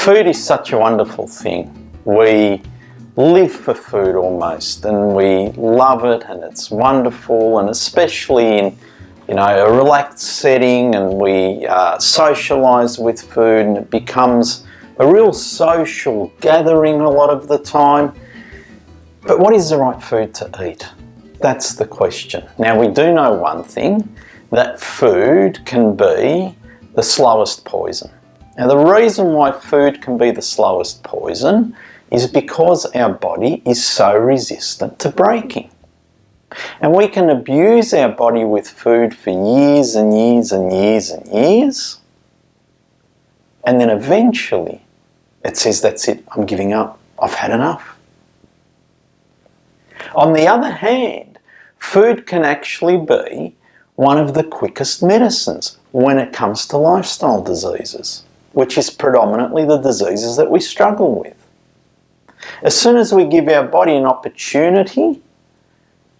Food is such a wonderful thing. We live for food almost, and we love it, and it's wonderful, and especially in a relaxed setting, and we socialise with food, and it becomes a real social gathering a lot of the time. But what is the right food to eat? That's the question. Now, we do know one thing, that food can be the slowest poison. Now, the reason why food can be the slowest poison is because our body is so resistant to breaking. And we can abuse our body with food for years and years and years and years. And then eventually it says, that's it, I'm giving up, I've had enough. On the other hand, food can actually be one of the quickest medicines when it comes to lifestyle diseases, which is predominantly the diseases that we struggle with. As soon as we give our body an opportunity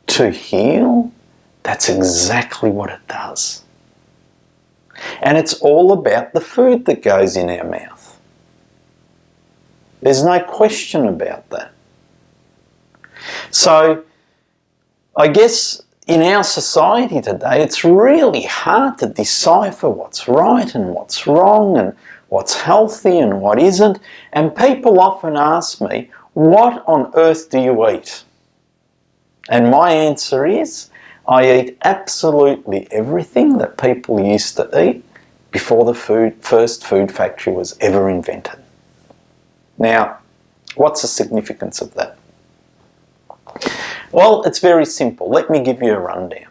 to heal, that's exactly what it does. And it's all about the food that goes in our mouth. There's no question about that. So, I guess in our society today, it's really hard to decipher what's right and what's wrong and what's healthy and what isn't. And people often ask me, what on earth do you eat? And my answer is, I eat absolutely everything that people used to eat before the first food factory was ever invented. Now, what's the significance of that? Well, it's very simple. Let me give you a rundown.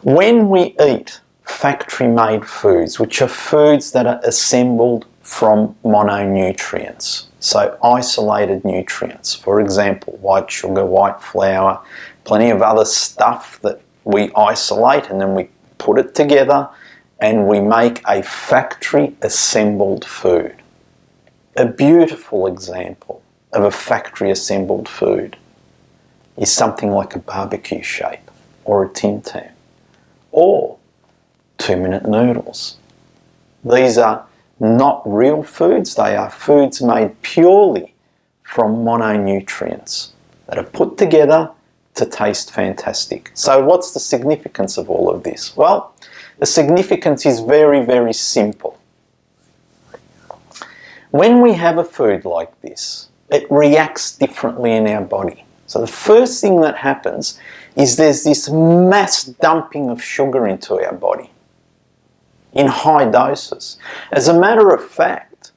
When we eat factory-made foods, which are foods that are assembled from mononutrients, so isolated nutrients, for example, white sugar, white flour, plenty of other stuff that we isolate and then we put it together and we make a factory-assembled food. A beautiful example of a factory-assembled food is something like a barbecue shape or a Tim Tam or 2-minute noodles. These are not real foods, they are foods made purely from mononutrients that are put together to taste fantastic. So what's the significance of all of this? Well, the significance is very, very simple. When we have a food like this, it reacts differently in our body. So the first thing that happens is there's this mass dumping of sugar into our body in high doses. As a matter of fact,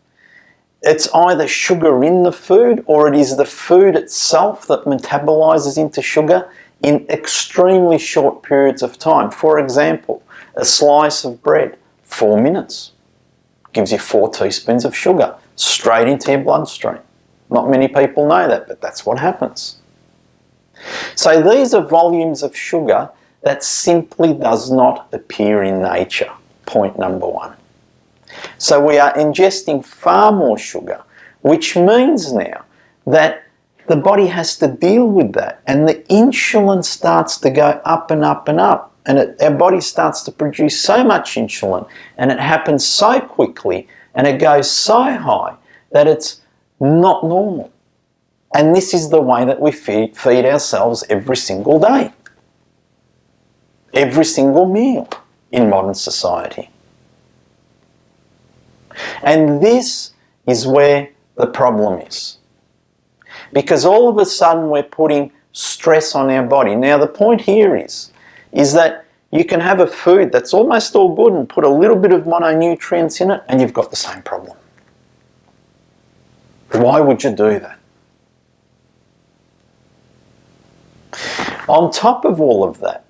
it's either sugar in the food or it is the food itself that metabolizes into sugar in extremely short periods of time. For example, a slice of bread, 4 minutes, gives you 4 teaspoons of sugar straight into your bloodstream. Not many people know that, but that's what happens. So these are volumes of sugar that simply does not appear in nature, point number one. So we are ingesting far more sugar, which means now that the body has to deal with that, and the insulin starts to go up and up and up, and our body starts to produce so much insulin, and it happens so quickly, and it goes so high that it's not normal. And this is the way that we feed ourselves every single day. Every single meal in modern society. And this is where the problem is. Because all of a sudden we're putting stress on our body. Now the point here is that you can have a food that's almost all good and put a little bit of mononutrients in it and you've got the same problem. Why would you do that? On top of all of that,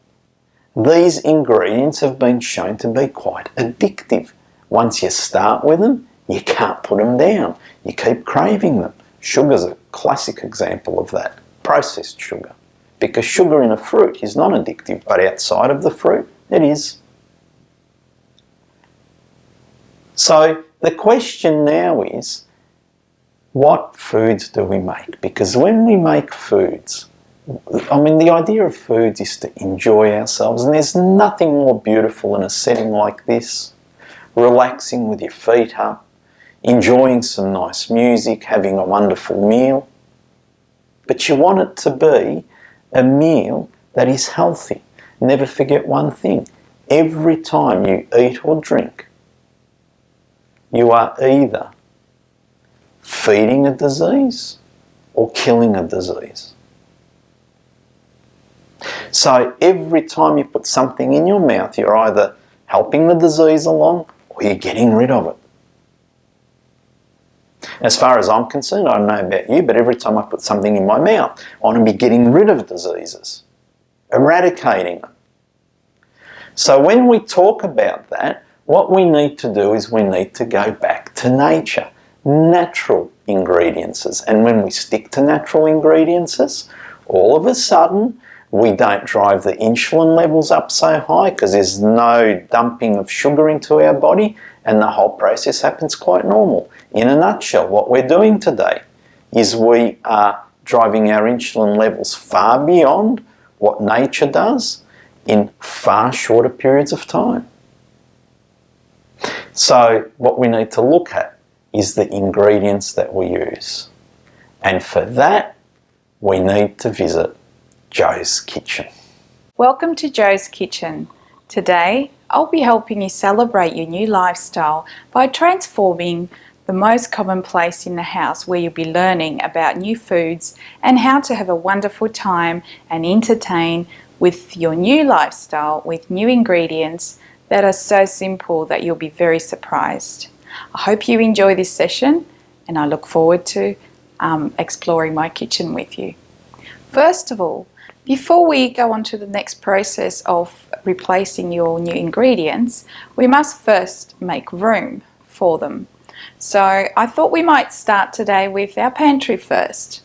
these ingredients have been shown to be quite addictive. Once you start with them, you can't put them down. You keep craving them. Sugar's a classic example of that, processed sugar. Because sugar in a fruit is not addictive, but outside of the fruit, it is. So the question now is, what foods do we make? Because when we make foods, the idea of foods is to enjoy ourselves, and there's nothing more beautiful in a setting like this, relaxing with your feet up, enjoying some nice music, having a wonderful meal. But you want it to be a meal that is healthy. Never forget one thing. Every time you eat or drink, you are either feeding a disease or killing a disease. So every time you put something in your mouth, you're either helping the disease along or you're getting rid of it. As far as I'm concerned, I don't know about you, but every time I put something in my mouth, I want to be getting rid of diseases, eradicating them. So when we talk about that, what we need to do is we need to go back to nature, natural ingredients. And when we stick to natural ingredients, all of a sudden we don't drive the insulin levels up so high because there's no dumping of sugar into our body, and the whole process happens quite normal. In a nutshell, what we're doing today is we are driving our insulin levels far beyond what nature does in far shorter periods of time. So what we need to look at is the ingredients that we use. And for that, we need to visit Jo's Kitchen. Welcome to Jo's Kitchen. Today, I'll be helping you celebrate your new lifestyle by transforming the most common place in the house where you'll be learning about new foods and how to have a wonderful time and entertain with your new lifestyle with new ingredients that are so simple that you'll be very surprised. I hope you enjoy this session and I look forward to exploring my kitchen with you. First of all, before we go on to the next process of replacing your new ingredients, we must first make room for them. So I thought we might start today with our pantry first.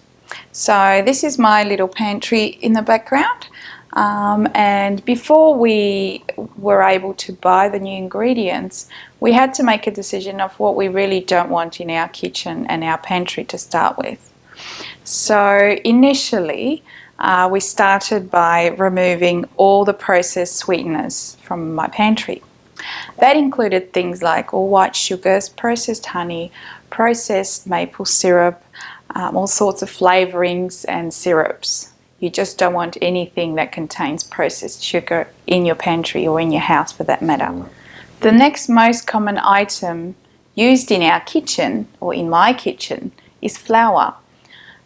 So this is my little pantry in the background. And before we were able to buy the new ingredients, we had to make a decision of what we really don't want in our kitchen and our pantry to start with. So initially, we started by removing all the processed sweeteners from my pantry. That included things like all white sugars, processed honey, processed maple syrup, all sorts of flavorings and syrups. You just don't want anything that contains processed sugar in your pantry or in your house for that matter. The next most common item used in our kitchen, or in my kitchen, is flour.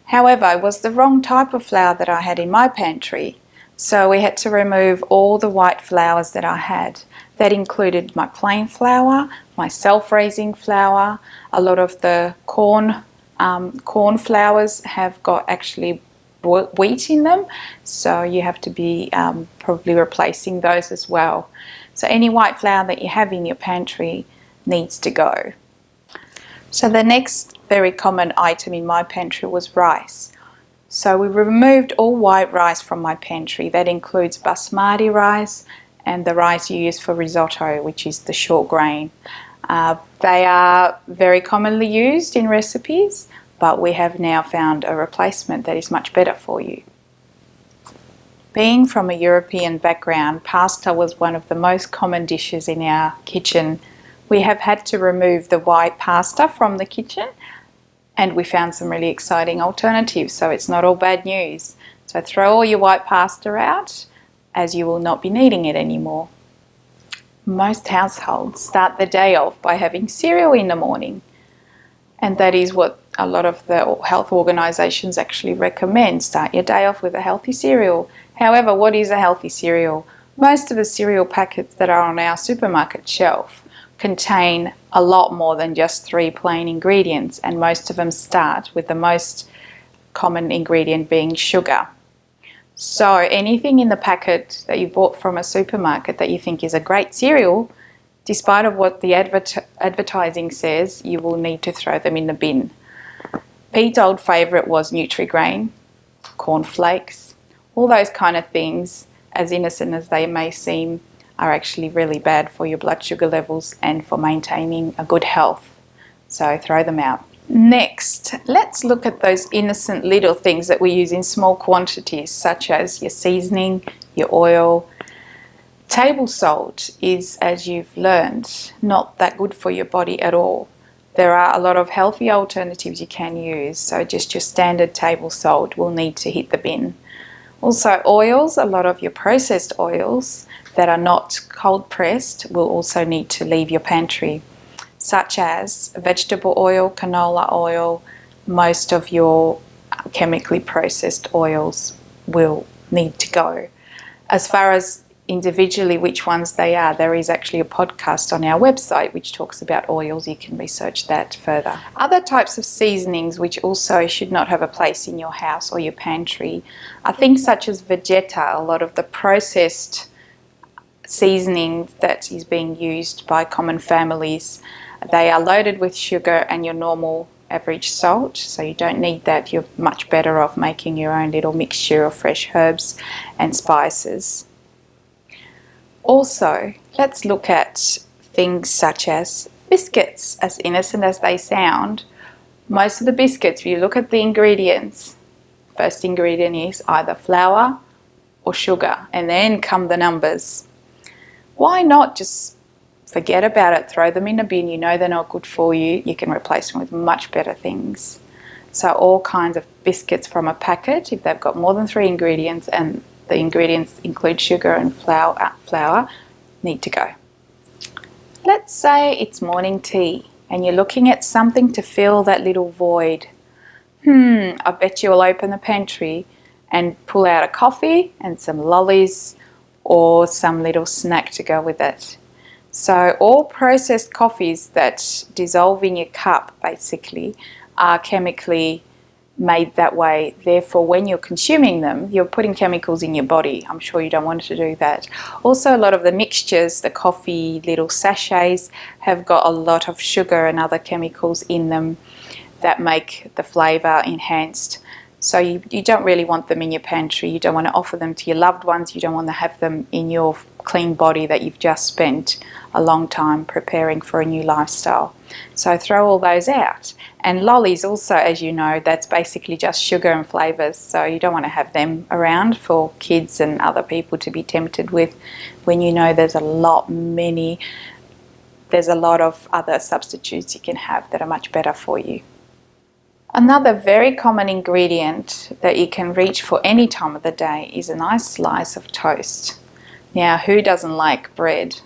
However, it was the wrong type of flour that I had in my pantry, so we had to remove all the white flours that I had. That included my plain flour, my self-raising flour, a lot of the corn flours have got actually wheat in them, so you have to be probably replacing those as well. So any white flour that you have in your pantry needs to go. So the next very common item in my pantry was rice. So we removed all white rice from my pantry. That includes basmati rice and the rice you use for risotto, which is the short grain. They are very commonly used in recipes, but we have now found a replacement that is much better for you. Being from a European background, pasta was one of the most common dishes in our kitchen. We have had to remove the white pasta from the kitchen, and we found some really exciting alternatives, so it's not all bad news. So throw all your white pasta out, as you will not be needing it anymore. Most households start the day off by having cereal in the morning, and that is what a lot of the health organisations actually recommend. Start your day off with a healthy cereal. However, what is a healthy cereal? Most of the cereal packets that are on our supermarket shelf contain a lot more than just 3 plain ingredients, and most of them start with the most common ingredient being sugar. So anything in the packet that you bought from a supermarket that you think is a great cereal, despite of what the advertising says, you will need to throw them in the bin. Pete's old favourite was Nutri-Grain, cornflakes, all those kind of things, as innocent as they may seem, are actually really bad for your blood sugar levels and for maintaining a good health. So throw them out. Next, let's look at those innocent little things that we use in small quantities, such as your seasoning, your oil. Table salt is, as you've learned, not that good for your body at all. There are a lot of healthy alternatives you can use, so just your standard table salt will need to hit the bin. Also oils, a lot of your processed oils that are not cold pressed will also need to leave your pantry, such as vegetable oil, canola oil. Most of your chemically processed oils will need to go. As far as individually which ones they are, there is actually a podcast on our website which talks about oils. You can research that further. Other types of seasonings which also should not have a place in your house or your pantry are things such as Vegeta, a lot of the processed seasoning that is being used by common families. They are loaded with sugar and your normal average salt, so you don't need that. You're much better off making your own little mixture of fresh herbs and spices. Also, let's look at things such as biscuits. As innocent as they sound, most of the biscuits, if you look at the ingredients, first ingredient is either flour or sugar, and then come the numbers. Why not just forget about it, throw them in a bin? You know they're not good for you. You can replace them with much better things. So all kinds of biscuits from a packet, if they've got more than 3 ingredients and the ingredients include sugar and flour, need to go. Let's say it's morning tea and you're looking at something to fill that little void. I bet you'll open the pantry and pull out a coffee and some lollies or some little snack to go with it. So all processed coffees that dissolve in your cup basically are chemically made that way. Therefore, when you're consuming them, you're putting chemicals in your body. I'm sure you don't want to do that. Also, a lot of the mixtures, the coffee little sachets, have got a lot of sugar and other chemicals in them that make the flavour enhanced. So you don't really want them in your pantry. You don't want to offer them to your loved ones. You don't want to have them in your clean body that you've just spent a long time preparing for a new lifestyle. So throw all those out. And lollies also, as you know, that's basically just sugar and flavours. So you don't want to have them around for kids and other people to be tempted with when you know there's a lot of other substitutes you can have that are much better for you. Another very common ingredient that you can reach for any time of the day is a nice slice of toast. Now, who doesn't like bread?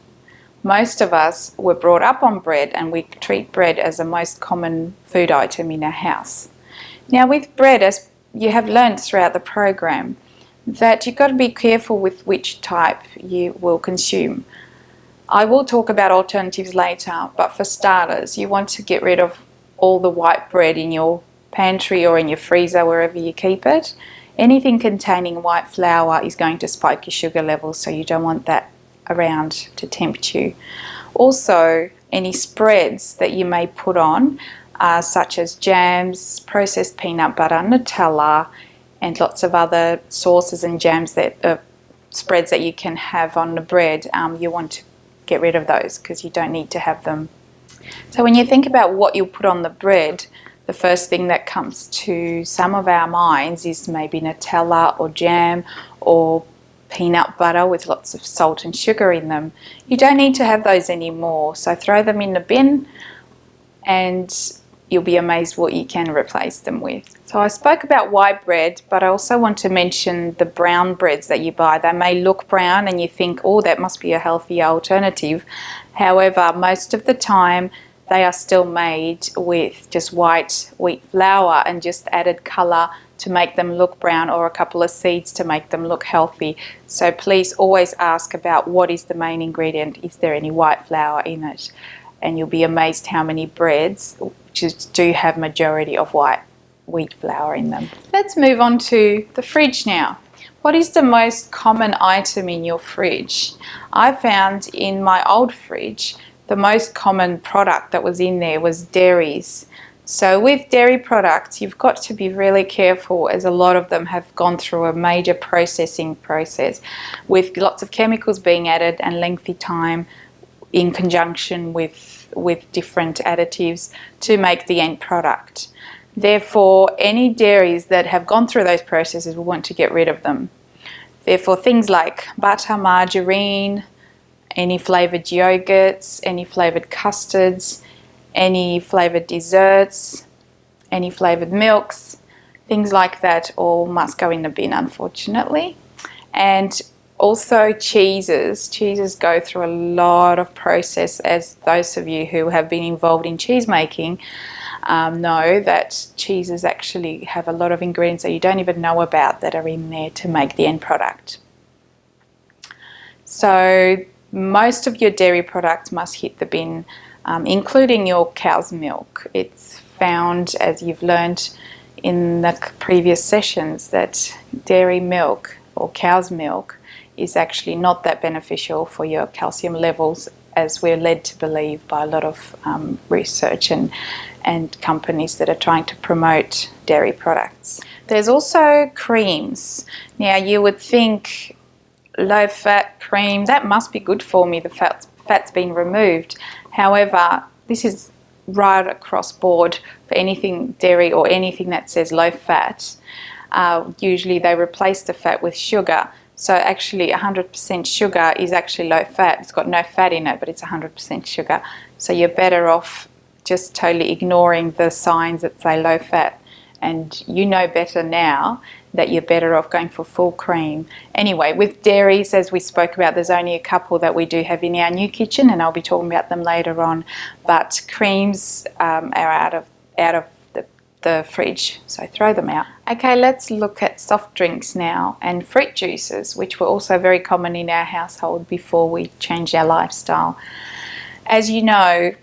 Most of us were brought up on bread and we treat bread as the most common food item in our house. Now, with bread, as you have learned throughout the program, that you've got to be careful with which type you will consume. I will talk about alternatives later, but for starters, you want to get rid of all the white bread in your pantry or in your freezer, wherever you keep it. Anything containing white flour is going to spike your sugar levels, so you don't want that around to tempt you. Also, any spreads that you may put on, such as jams, processed peanut butter, Nutella, and lots of other sauces and jams that spreads that you can have on the bread, you want to get rid of those because you don't need to have them. So when you think about what you'll put on the bread, the first thing that comes to some of our minds is maybe Nutella or jam or peanut butter with lots of salt and sugar in them. You don't need to have those anymore, so throw them in the bin and you'll be amazed what you can replace them with. So I spoke about white bread, but I also want to mention the brown breads that you buy. They may look brown and you think, oh, that must be a healthy alternative. However, most of the time they are still made with just white wheat flour and just added colour to make them look brown, or a couple of seeds to make them look healthy. So please always ask about what is the main ingredient, is there any white flour in it? And you'll be amazed how many breads just do have majority of white wheat flour in them. Let's move on to the fridge now. What is the most common item in your fridge? I found in my old fridge the most common product that was in there was dairies. So with dairy products, you've got to be really careful, as a lot of them have gone through a major processing process with lots of chemicals being added and lengthy time in conjunction with different additives to make the end product. Therefore, any dairies that have gone through those processes, we want to get rid of them. Therefore, things like butter, margarine, any flavoured yogurts, any flavoured custards, any flavoured desserts, any flavoured milks, things like that all must go in the bin, unfortunately. And also cheeses. Cheeses go through a lot of process, as those of you who have been involved in cheese making know that cheeses actually have a lot of ingredients that you don't even know about that are in there to make the end product. So most of your dairy products must hit the bin, including your cow's milk. It's found, as you've learned in the previous sessions, that dairy milk or cow's milk is actually not that beneficial for your calcium levels, as we're led to believe by a lot of research and companies that are trying to promote dairy products. There's also creams. Now you would think low-fat cream, that must be good for me, the fat's been removed. However, this is right across board for anything dairy or anything that says low fat. Usually they replace the fat with sugar. So actually 100% sugar is actually low fat. It's got no fat in it, but it's 100% sugar. So you're better off just totally ignoring the signs that say low fat. And you know better now that you're better off going for full cream. Anyway, with dairies, as we spoke about, there's only a couple that we do have in our new kitchen, and I'll be talking about them later on. But creams are out of the fridge, so throw them out. Okay, let's look at soft drinks now and fruit juices, which were also very common in our household before we changed our lifestyle. As you know,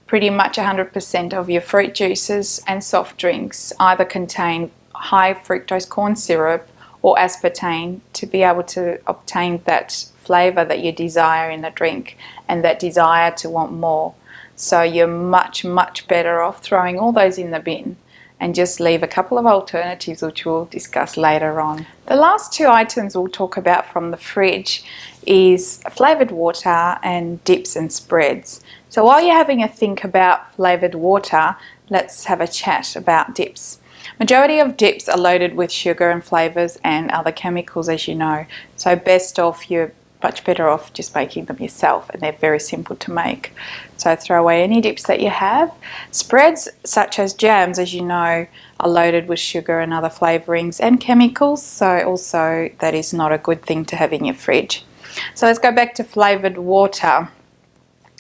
pretty much 100% of your fruit juices and soft drinks either contain high fructose corn syrup or aspartame to be able to obtain that flavour that you desire in the drink and that desire to want more. So you're much better off throwing all those in the bin and just leave a couple of alternatives, which we'll discuss later on. The last two items we'll talk about from the fridge is flavoured water and dips and spreads. So while you're having a think about flavoured water, let's have a chat about dips. Majority of dips are loaded with sugar and flavours and other chemicals, as you know. So best off, you're much better off just making them yourself, and they're very simple to make. So throw away any dips that you have. Spreads such as jams, as you know, are loaded with sugar and other flavourings and chemicals, so also that is not a good thing to have in your fridge. So let's go back to flavoured water.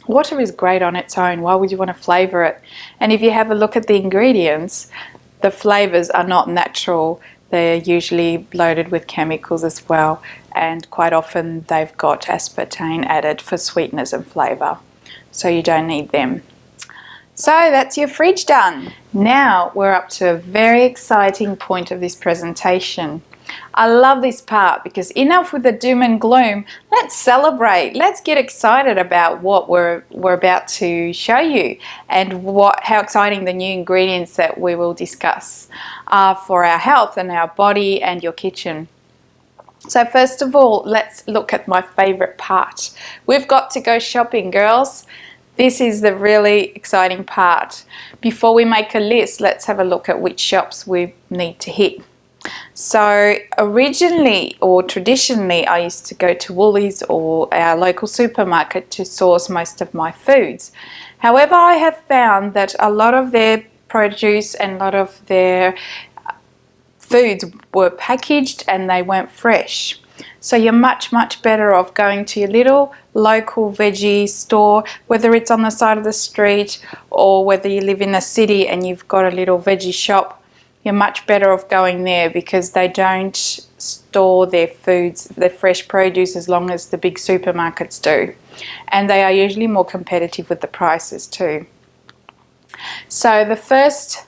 Water is great on its own. Why would you want to flavour it? And if you have a look at the ingredients, the flavours are not natural. They're usually loaded with chemicals as well, and quite often they've got aspartame added for sweetness and flavour, so you don't need them. So that's your fridge done. Now we're up to a very exciting point of this presentation. I love this part because enough with the doom and gloom. Let's celebrate. Let's get excited about what we're about to show you and how exciting the new ingredients that we will discuss are for our health and our body and your kitchen. So first of all, let's look at my favorite part. We've got to go shopping, girls. This is the really exciting part. Before we make a list, let's have a look at which shops we need to hit. So originally or traditionally, I used to go to Woolies or our local supermarket to source most of my foods. However, I have found that a lot of their produce and a lot of their foods were packaged and they weren't fresh. So you're much better off going to your little local veggie store, whether it's on the side of the street or whether you live in a city and you've got a little veggie shop. You're much better off going there because they don't store their foods, their fresh produce, as long as the big supermarkets do. And they are usually more competitive with the prices too. So the first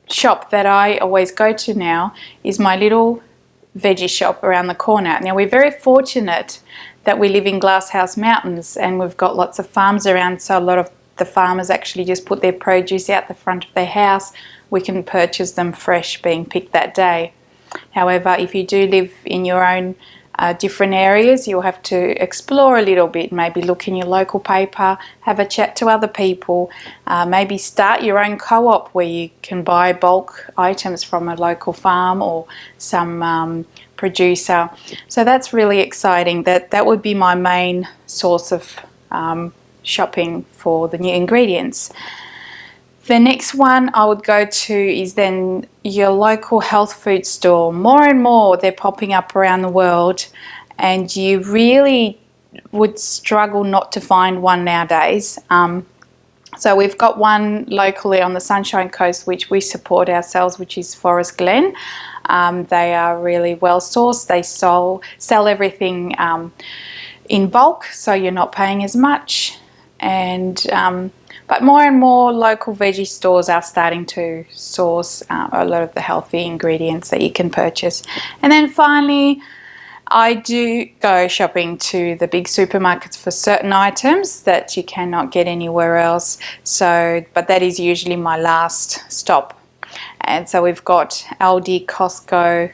shop that I always go to now is my little veggie shop around the corner. Now we're very fortunate that we live in Glasshouse Mountains and we've got lots of farms around, so a lot of the farmers actually just put their produce out the front of their house. We can purchase them fresh, being picked that day. However, if you do live in your own different areas, you'll have to explore a little bit, maybe look in your local paper, have a chat to other people, maybe start your own co-op where you can buy bulk items from a local farm or some producer. So that's really exciting. That would be my main source of shopping for the new ingredients. The next one I would go to is then your local health food store. More and more they're popping up around the world, and you really would struggle not to find one nowadays. So we've got one locally on the Sunshine Coast which we support ourselves, which is Forest Glen. They are really well sourced. They sell everything in bulk, so you're not paying as much. And but more and more local veggie stores are starting to source a lot of the healthy ingredients that you can purchase. And then finally, I do go shopping to the big supermarkets for certain items that you cannot get anywhere else. But that is usually my last stop. And so we've got Aldi, Costco,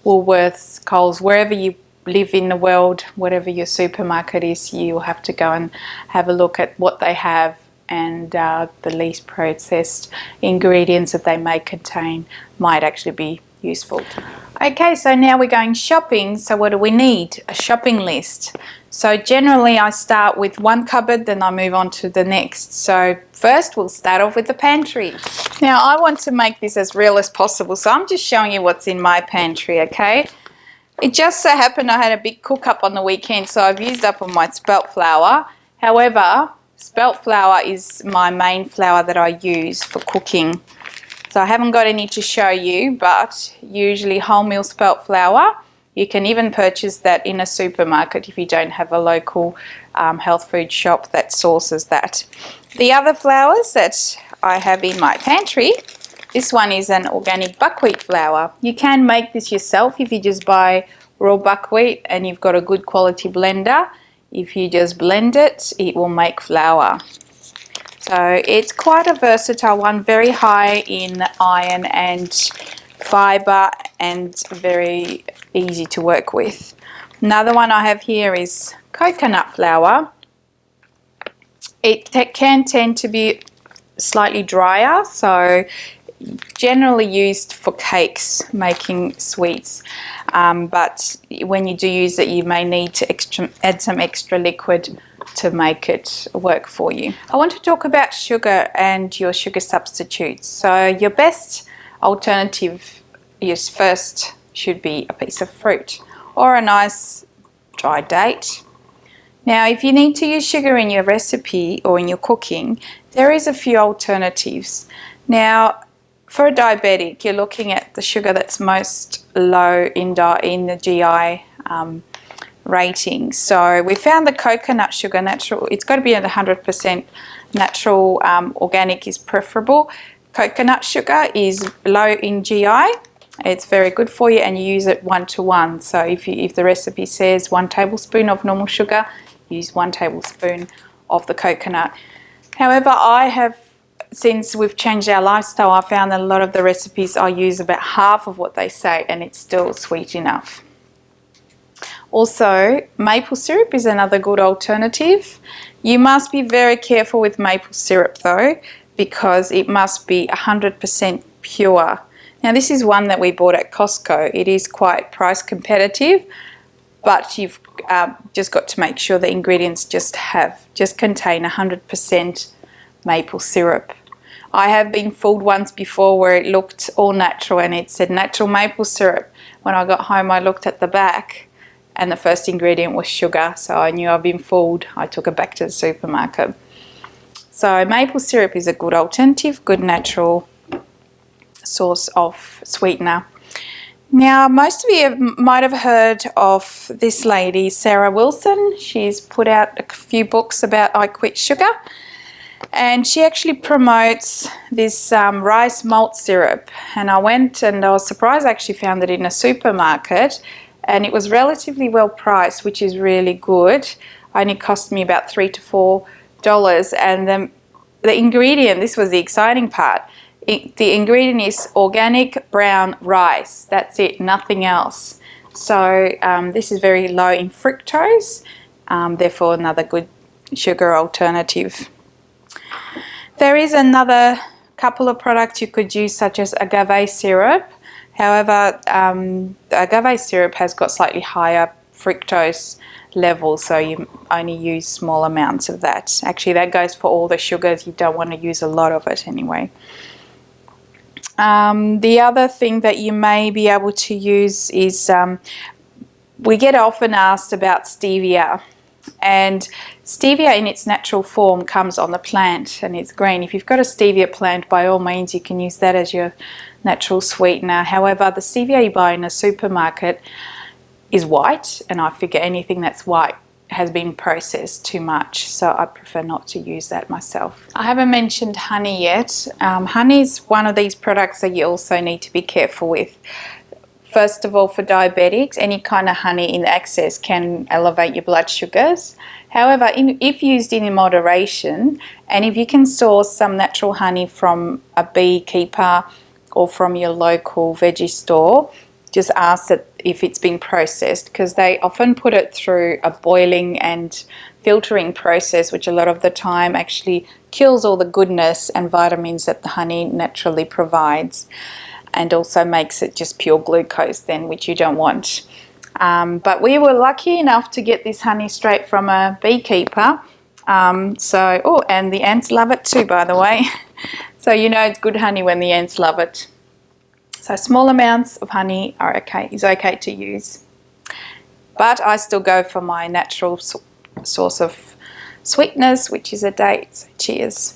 Woolworths, Coles, wherever you live in the world, whatever your supermarket is, you'll have to go and have a look at what they have and the least processed ingredients that they may contain might actually be useful. Okay, so now we're going shopping. So what do we need? A shopping list. So generally I start with one cupboard, then I move on to the next. So first we'll start off with the pantry. Now I want to make this as real as possible, so I'm just showing you what's in my pantry, okay? It just so happened I had a big cook up on the weekend, so I've used up on my spelt flour. However, spelt flour is my main flour that I use for cooking. So I haven't got any to show you, but usually wholemeal spelt flour. You can even purchase that in a supermarket if you don't have a local health food shop that sources that. The other flours that I have in my pantry, this one is an organic buckwheat flour. You can make this yourself if you just buy raw buckwheat and you've got a good quality blender. If you just blend it, it will make flour. So it's quite a versatile one, very high in iron and fibre and very easy to work with. Another one I have here is coconut flour. It can tend to be slightly drier, so generally used for cakes, making sweets, but when you do use it you may need to add some extra liquid to make it work for you. I want to talk about sugar and your sugar substitutes. So your best alternative first should be a piece of fruit or a nice dry date. Now if you need to use sugar in your recipe or in your cooking, there is a few alternatives. Now for a diabetic, you're looking at the sugar that's most low in the GI rating. So we found the coconut sugar natural, it's got to be at 100% natural, organic is preferable. Coconut sugar is low in GI. It's very good for you and you use it 1-to-1. So if the recipe says 1 tablespoon of normal sugar, use 1 tablespoon of the coconut. However, since we've changed our lifestyle, I found that a lot of the recipes I use about half of what they say and it's still sweet enough. Also, maple syrup is another good alternative. You must be very careful with maple syrup though, because it must be 100% pure. Now this is one that we bought at Costco. It is quite price competitive, but you've just got to make sure the ingredients just contain 100% maple syrup. I have been fooled once before where it looked all natural and it said natural maple syrup. When I got home I looked at the back and the first ingredient was sugar, so I knew I'd been fooled. I took it back to the supermarket. So maple syrup is a good alternative, good natural source of sweetener. Now most of you might have heard of this lady, Sarah Wilson. She's put out a few books about I Quit Sugar. And she actually promotes this rice malt syrup, and I went and I was surprised I actually found it in a supermarket and it was relatively well priced, which is really good. It only cost me about $3 to $4, and the ingredient, this was the exciting part, the ingredient is organic brown rice. That's it, nothing else. So this is very low in fructose, therefore another good sugar alternative. There is another couple of products you could use, such as agave syrup. However, the agave syrup has got slightly higher fructose level, so you only use small amounts of that. Actually, that goes for all the sugars. You don't want to use a lot of it anyway. The other thing that you may be able to use is, we get often asked about stevia, and stevia in its natural form comes on the plant and it's green. If you've got a stevia plant, by all means you can use that as your natural sweetener. However, the stevia you buy in a supermarket is white, and I figure anything that's white has been processed too much, so I prefer not to use that myself. I haven't mentioned honey yet. Honey is one of these products that you also need to be careful with. First of all, for diabetics, any kind of honey in excess can elevate your blood sugars. However, if used in moderation, and if you can source some natural honey from a beekeeper or from your local veggie store, just ask that if it's been processed, because they often put it through a boiling and filtering process, which a lot of the time actually kills all the goodness and vitamins that the honey naturally provides, and also makes it just pure glucose then, which you don't want. But we were lucky enough to get this honey straight from a beekeeper. And the ants love it too, by the way. So you know it's good honey when the ants love it. So small amounts of honey is okay to use. But I still go for my natural source of sweetness, which is a date. So cheers.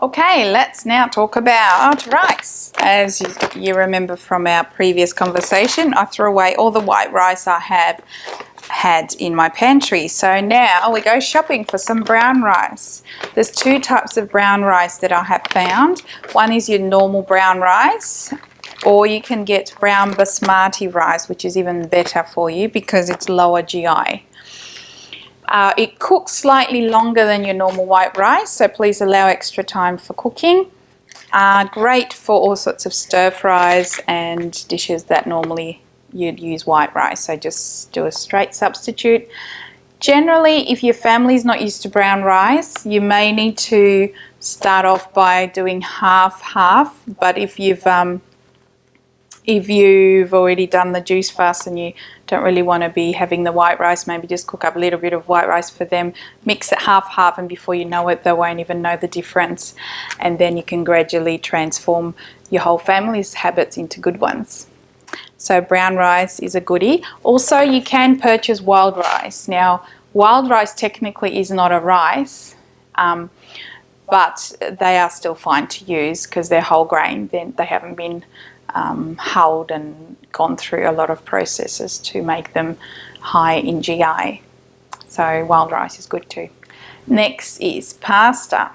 Okay, let's now talk about rice. As you remember from our previous conversation, I threw away all the white rice I have had in my pantry. So now we go shopping for some brown rice. There's two types of brown rice that I have found. One is your normal brown rice, or you can get brown basmati rice, which is even better for you because it's lower GI. It cooks slightly longer than your normal white rice, so please allow extra time for cooking. Great for all sorts of stir fries and dishes that normally you'd use white rice, so just do a straight substitute. Generally, if your family's not used to brown rice, you may need to start off by doing half-half, but if you've already done the juice fast and you don't really want to be having the white rice, maybe just cook up a little bit of white rice for them, mix it half-half, and before you know it, they won't even know the difference. And then you can gradually transform your whole family's habits into good ones. So brown rice is a goodie. Also, you can purchase wild rice. Now, wild rice technically is not a rice, but they are still fine to use because they're whole grain. They haven't been hulled and gone through a lot of processes to make them high in GI. So wild rice is good too. Next is pasta.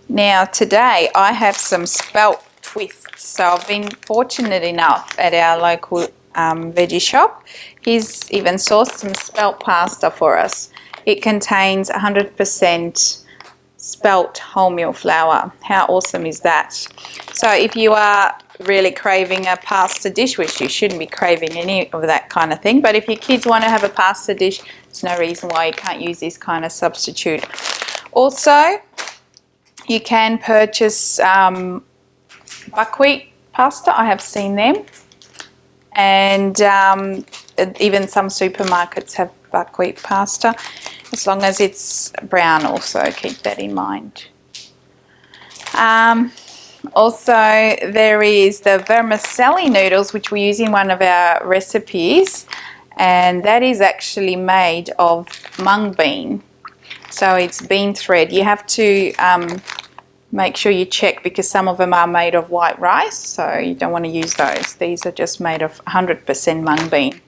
Now today I have some spelt twists. So I've been fortunate enough at our local veggie shop. He's even sourced some spelt pasta for us. It contains 100% spelt wholemeal flour. How awesome is that? So if you are really craving a pasta dish, which you shouldn't be craving any of that kind of thing, but if your kids want to have a pasta dish, there's no reason why you can't use this kind of substitute. Also, you can purchase buckwheat pasta. I have seen them, and even some supermarkets have buckwheat pasta, as long as it's brown. Also keep that in mind. Also, there is the vermicelli noodles, which we use in one of our recipes, and that is actually made of mung bean. So it's bean thread. You have to make sure you check, because some of them are made of white rice, so you don't want to use those. These are just made of 100% mung bean.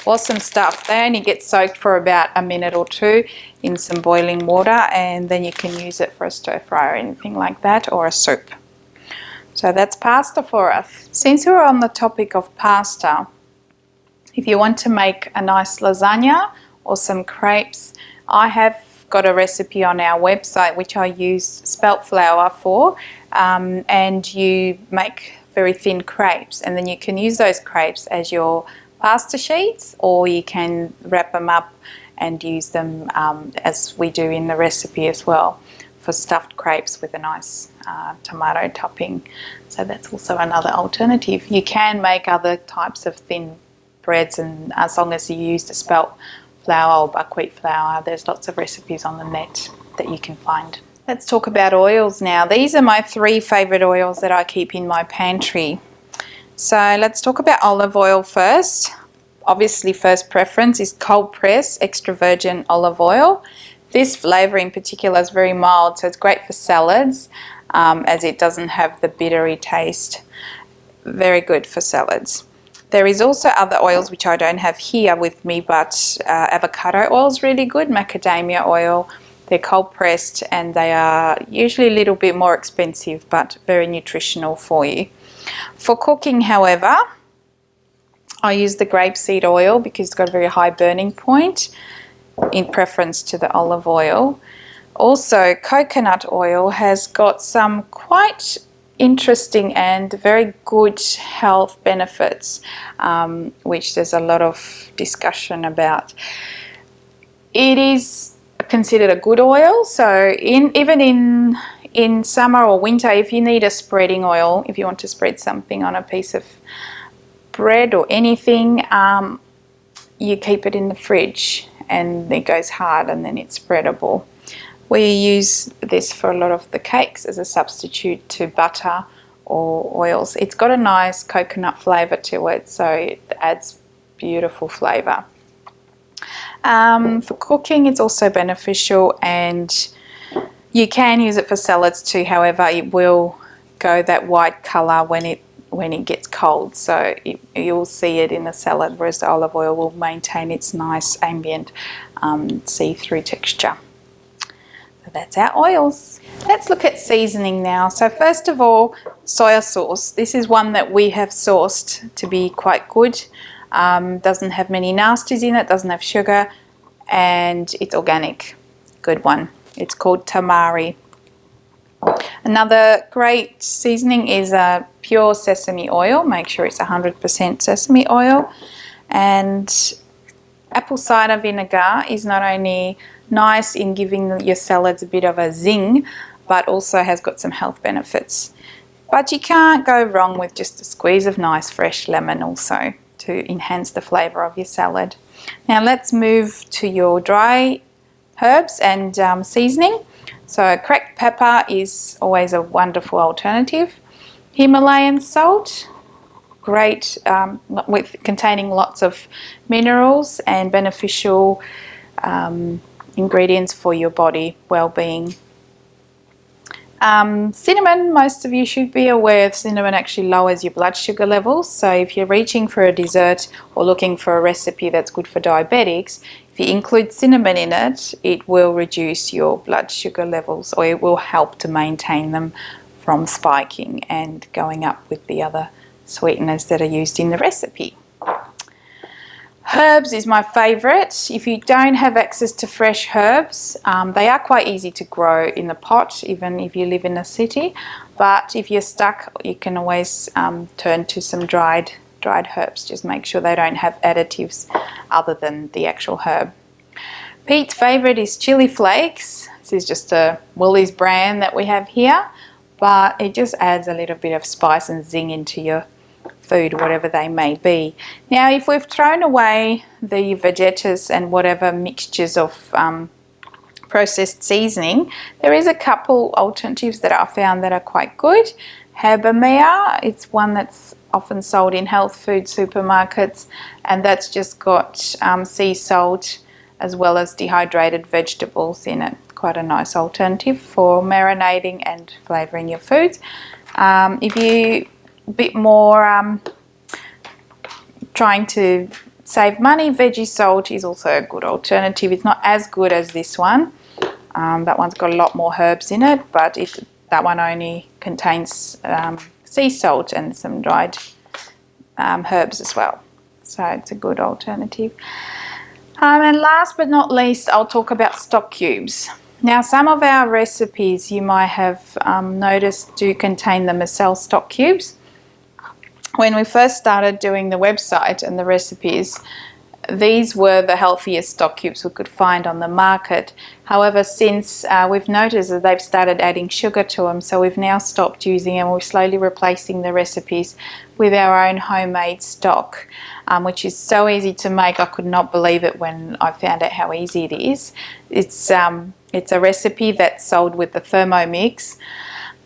Awesome stuff. They only get soaked for about a minute or two in some boiling water, and then you can use it for a stir fry or anything like that, or a soup. So that's pasta for us. Since we're on the topic of pasta, if you want to make a nice lasagna or some crepes, I have got a recipe on our website which I use spelt flour for, and you make very thin crepes, and then you can use those crepes as your pasta sheets, or you can wrap them up and use them as we do in the recipe as well, for stuffed crepes with a nice tomato topping. So that's also another alternative. You can make other types of thin breads, and as long as you use the spelt flour or buckwheat flour, there's lots of recipes on the net that you can find. Let's talk about oils now. These are my 3 favourite oils that I keep in my pantry. So let's talk about olive oil first. Obviously, first preference is cold press extra virgin olive oil. This flavour in particular is very mild, so it's great for salads, as it doesn't have the bittery taste. Very good for salads. There is also other oils which I don't have here with me, but avocado oil is really good, macadamia oil. They're cold pressed and they are usually a little bit more expensive, but very nutritional for you. For cooking, however, I use the grapeseed oil because it's got a very high burning point in preference to the olive oil. Also, coconut oil has got some quite interesting and very good health benefits, which there's a lot of discussion about. It is considered a good oil, so even in summer or winter, if you need a spreading oil, if you want to spread something on a piece of bread or anything, you keep it in the fridge and it goes hard and then it's spreadable. We use this for a lot of the cakes as a substitute to butter or oils. It's got a nice coconut flavour to it, so it adds beautiful flavour. For cooking, it's also beneficial, and you can use it for salads too. However, it will go that white colour when it gets cold, so you'll see it in the salad, whereas the olive oil will maintain its nice ambient see-through texture. So that's our oils. Let's look at seasoning now. So first of all, soya sauce. This is one that we have sourced to be quite good. Doesn't have many nasties in it, doesn't have sugar, and it's organic. Good one. It's called tamari. Another great seasoning is pure sesame oil. Make sure it's 100% sesame oil. And apple cider vinegar is not only nice in giving your salads a bit of a zing, but also has got some health benefits. But you can't go wrong with just a squeeze of nice fresh lemon also to enhance the flavour of your salad. Now let's move to your dry herbs and seasoning. So cracked pepper is always a wonderful alternative. Himalayan salt, great, containing lots of minerals and beneficial ingredients for your body well-being. Cinnamon, most of you should be aware cinnamon actually lowers your blood sugar levels. So if you're reaching for a dessert or looking for a recipe that's good for diabetics, if you include cinnamon in it, it will reduce your blood sugar levels, or it will help to maintain them from spiking and going up with the other sweeteners that are used in the recipe. Herbs is my favourite. If you don't have access to fresh herbs, they are quite easy to grow in the pot, even if you live in a city. But if you're stuck, you can always turn to some dried herbs. Just make sure they don't have additives other than the actual herb. Pete's favourite is chili flakes. This is just a Woolies brand that we have here, but it just adds a little bit of spice and zing into your food, whatever they may be. Now, if we've thrown away the vegettas and whatever mixtures of processed seasoning, there is a couple alternatives that I found that are quite good. Habamea, it's one that's often sold in health food supermarkets, and that's just got sea salt as well as dehydrated vegetables in it. Quite a nice alternative for marinating and flavouring your foods. If you a bit more trying to save money, veggie salt is also a good alternative. It's not as good as this one. That one's got a lot more herbs in it, but that one only contains sea salt and some dried herbs as well. So it's a good alternative. And last but not least, I'll talk about stock cubes. Now, some of our recipes you might have noticed do contain the Micelle stock cubes. When we first started doing the website and the recipes, these were the healthiest stock cubes we could find on the market. However, since we've noticed that they've started adding sugar to them, so we've now stopped using them. We're slowly replacing the recipes with our own homemade stock, which is so easy to make. I could not believe it when I found out how easy it is. It's a recipe that's sold with the Thermomix.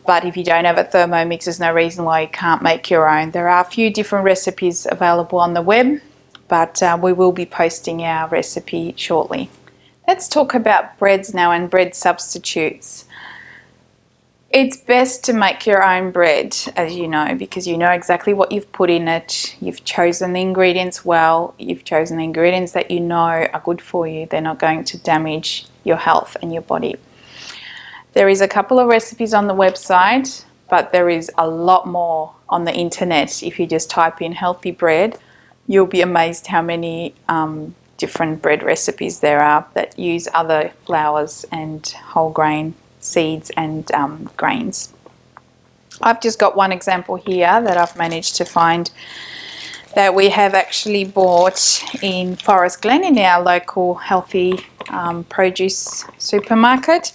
But if you don't have a Thermomix, there's no reason why you can't make your own. There are a few different recipes available on the web, but we will be posting our recipe shortly. Let's talk about breads now and bread substitutes. It's best to make your own bread, as you know, because you know exactly what you've put in it. You've chosen the ingredients well. You've chosen the ingredients that you know are good for you. They're not going to damage your health and your body. There is a couple of recipes on the website, but there is a lot more on the internet. If you just type in healthy bread, you'll be amazed how many different bread recipes there are that use other flours and whole grain seeds and grains. I've just got one example here that I've managed to find that we have actually bought in Forest Glen in our local healthy produce supermarket.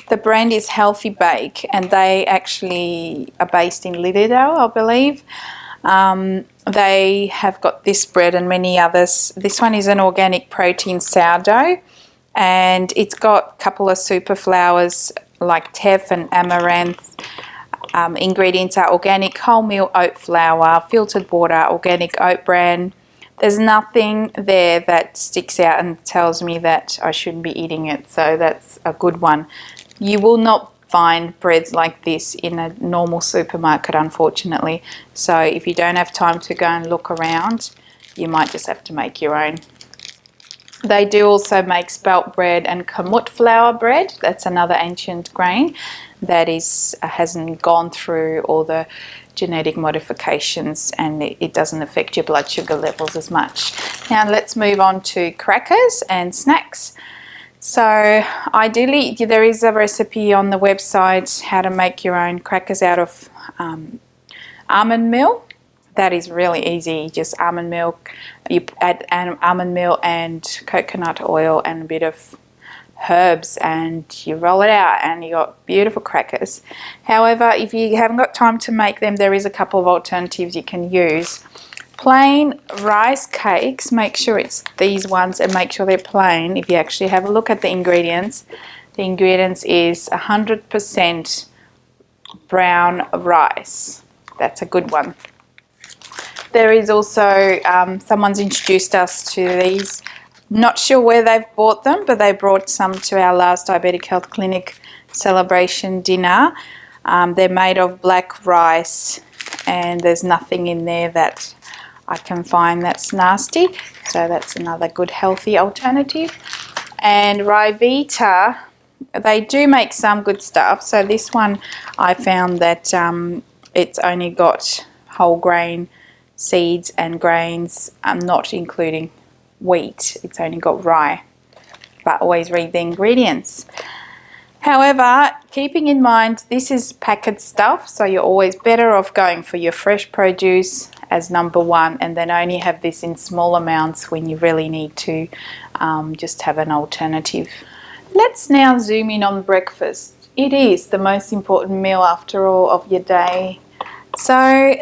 The brand is Healthy Bake, and they actually are based in Liddell, I believe. They have got this bread and many others. This one is an organic protein sourdough, and it's got a couple of super flours like teff and amaranth. Ingredients are organic wholemeal oat flour, filtered water, organic oat bran. There's nothing there that sticks out and tells me that I shouldn't be eating it, so that's a good one. You will not find breads like this in a normal supermarket, unfortunately. So if you don't have time to go and look around, you might just have to make your own. They do also make spelt bread and kamut flour bread. That's another ancient grain that hasn't gone through all the genetic modifications, and it doesn't affect your blood sugar levels as much. Now let's move on to crackers and snacks. So ideally, there is a recipe on the website how to make your own crackers out of almond meal. That is really easy. Just almond milk. You add almond meal and coconut oil and a bit of herbs, and you roll it out and you got beautiful crackers. However, if you haven't got time to make them, there is a couple of alternatives you can use. Plain rice cakes, make sure it's these ones and make sure they're plain. If you actually have a look at the ingredients is 100% brown rice. That's a good one. There is also, someone's introduced us to these. Not sure where they've bought them, but they brought some to our last Diabetic Health Clinic celebration dinner. They're made of black rice, and there's nothing in there that I can find that's nasty. So that's another good healthy alternative. And Ryvita, they do make some good stuff. So this one I found that it's only got whole grain seeds and grains, not including wheat. It's only got rye, but always read the ingredients. However, keeping in mind this is packet stuff, so you're always better off going for your fresh produce as number one, and then only have this in small amounts when you really need to just have an alternative. Let's now zoom in on breakfast. It is the most important meal after all of your day. So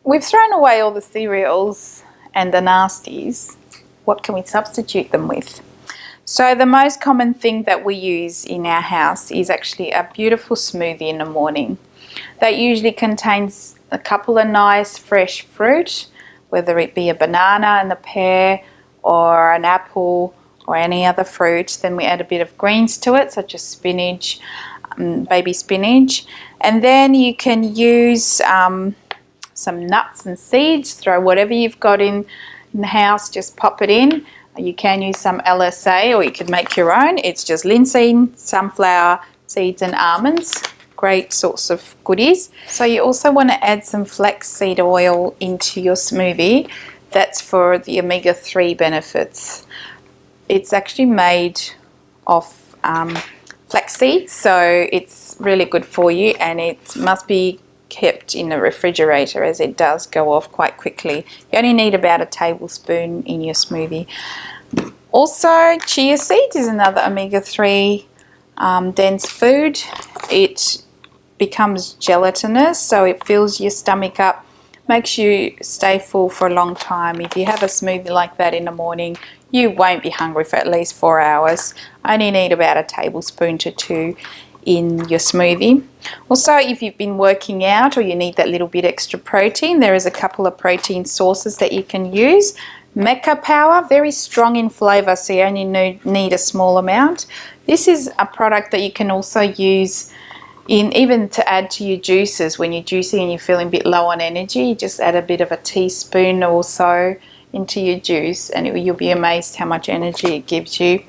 we've thrown away all the cereals and the nasties. What can we substitute them with? So the most common thing that we use in our house is actually a beautiful smoothie in the morning. That usually contains a couple of nice fresh fruit, whether it be a banana and a pear or an apple or any other fruit. Then we add a bit of greens to it, such as spinach, baby spinach. And then you can use some nuts and seeds. Throw whatever you've got in the house, just pop it in. You can use some LSA, or you can make your own. It's just linseed, sunflower seeds and almonds. Great source of goodies. So you also want to add some flaxseed oil into your smoothie. That's for the omega-3 benefits. It's actually made of flax seeds, so it's really good for you, and it must be kept in the refrigerator, as it does go off quite quickly. You only need about a tablespoon in your smoothie. Also, chia seeds is another omega-3 dense food. It becomes gelatinous, so it fills your stomach up, makes you stay full for a long time. If you have a smoothie like that in the morning, you won't be hungry for at least 4 hours. Only need about a tablespoon to 2 in your smoothie. Also, if you've been working out or you need that little bit extra protein, there is a couple of protein sources that you can use. Mecha Power, very strong in flavour, so you only need a small amount. This is a product that you can also use even to add to your juices. When you're juicing and you're feeling a bit low on energy, you just add a bit of a teaspoon or so into your juice, and you'll be amazed how much energy it gives you.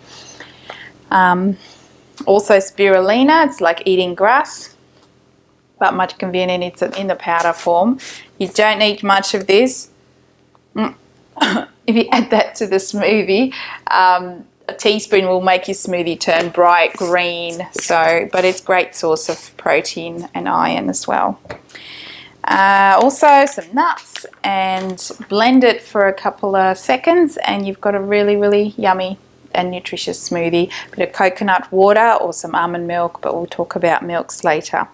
Also spirulina, it's like eating grass, but much convenient. It's in the powder form. You don't need much of this. If you add that to the smoothie, a teaspoon will make your smoothie turn bright green. But it's a great source of protein and iron as well. Also some nuts, and blend it for a couple of seconds and you've got a really, really yummy and nutritious smoothie. A bit of coconut water or some almond milk, but we'll talk about milks later.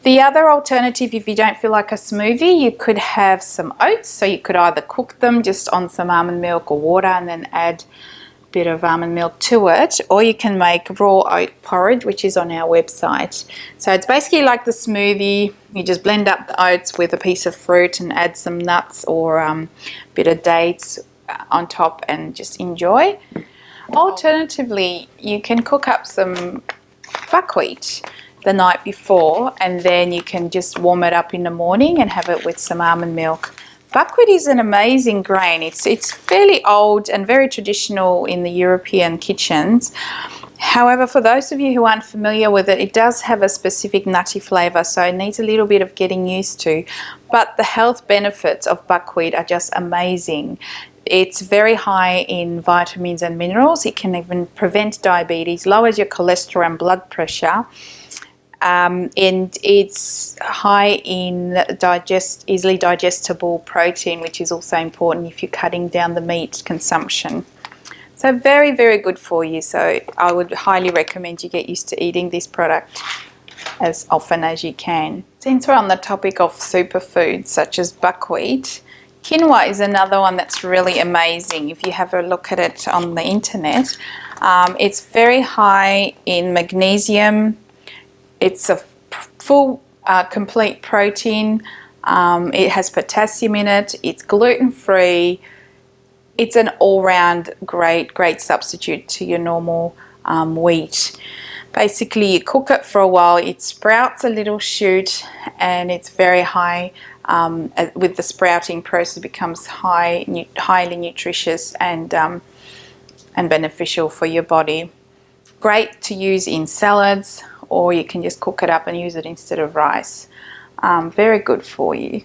The other alternative, if you don't feel like a smoothie, you could have some oats. So you could either cook them just on some almond milk or water and then add a bit of almond milk to it, or you can make raw oat porridge, which is on our website. So it's basically like the smoothie. You just blend up the oats with a piece of fruit and add some nuts or a bit of dates on top and just enjoy. Alternatively, you can cook up some buckwheat the night before, and then you can just warm it up in the morning and have it with some almond milk. Buckwheat is an amazing grain. It's fairly old and very traditional in the European kitchens. However, for those of you who aren't familiar with it, it does have a specific nutty flavour, so it needs a little bit of getting used to. But the health benefits of buckwheat are just amazing. It's very high in vitamins and minerals. It can even prevent diabetes, lowers your cholesterol and blood pressure. And it's high in easily digestible protein, which is also important if you're cutting down the meat consumption. So very, very good for you. So I would highly recommend you get used to eating this product as often as you can. Since we're on the topic of superfoods such as buckwheat, quinoa is another one that's really amazing. If you have a look at it on the internet, it's very high in magnesium. It's a full, complete protein. It has potassium in it. It's gluten-free. It's an all-round great substitute to your normal wheat. Basically, you cook it for a while. It sprouts a little shoot, and it's very high. With the sprouting process, it becomes highly nutritious and beneficial for your body. Great to use in salads, or you can just cook it up and use it instead of rice. Very good for you.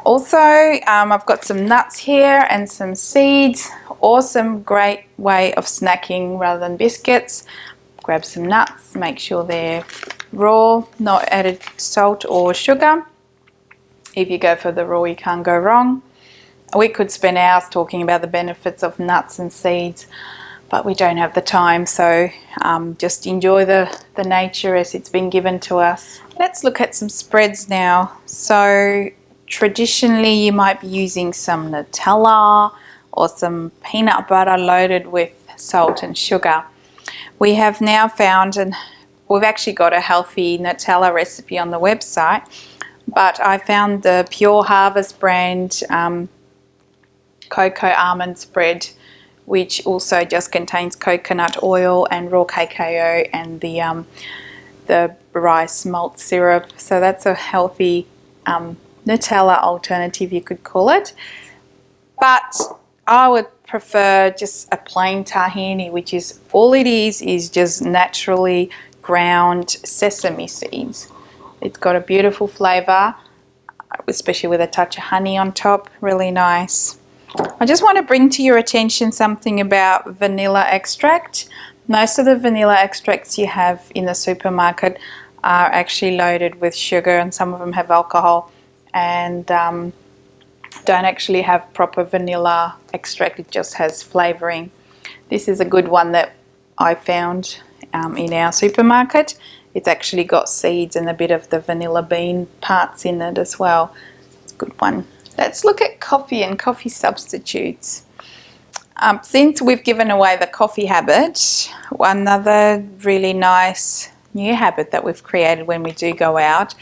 Also, I've got some nuts here and some seeds. Awesome, great way of snacking rather than biscuits. Grab some nuts, make sure they're raw, not added salt or sugar. If you go for the raw, you can't go wrong. We could spend hours talking about the benefits of nuts and seeds, but we don't have the time, so just enjoy the nature as it's been given to us. Let's look at some spreads now. So traditionally you might be using some Nutella or some peanut butter loaded with salt and sugar. We have now found, and we've actually got a healthy Nutella recipe on the website, but I found the Pure Harvest brand cocoa almond spread, which also just contains coconut oil and raw cacao and the rice malt syrup. So that's a healthy Nutella alternative, you could call it. But I would prefer just a plain tahini, which is all it is just naturally ground sesame seeds. It's got a beautiful flavour, especially with a touch of honey on top. Really nice. I just want to bring to your attention something about vanilla extract. Most of the vanilla extracts you have in the supermarket are actually loaded with sugar, and some of them have alcohol, and don't actually have proper vanilla extract. It just has flavouring. This is a good one that I found in our supermarket. It's actually got seeds and a bit of the vanilla bean parts in it as well. It's a good one. Let's look at coffee and coffee substitutes. Since we've given away the coffee habit, another really nice new habit that we've created when we do go out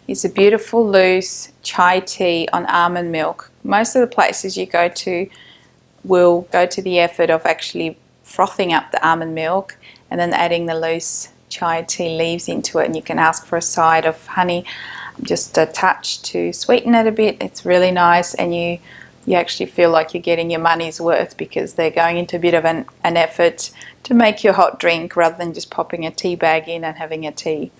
is a beautiful loose chai tea on almond milk. Most of the places you go to will go to the effort of actually frothing up the almond milk and then adding the loose chai tea leaves into it, and you can ask for a side of honey, just a touch to sweeten it a bit. It's really nice, and you actually feel like you're getting your money's worth because they're going into a bit of an effort to make your hot drink rather than just popping a tea bag in and having a tea.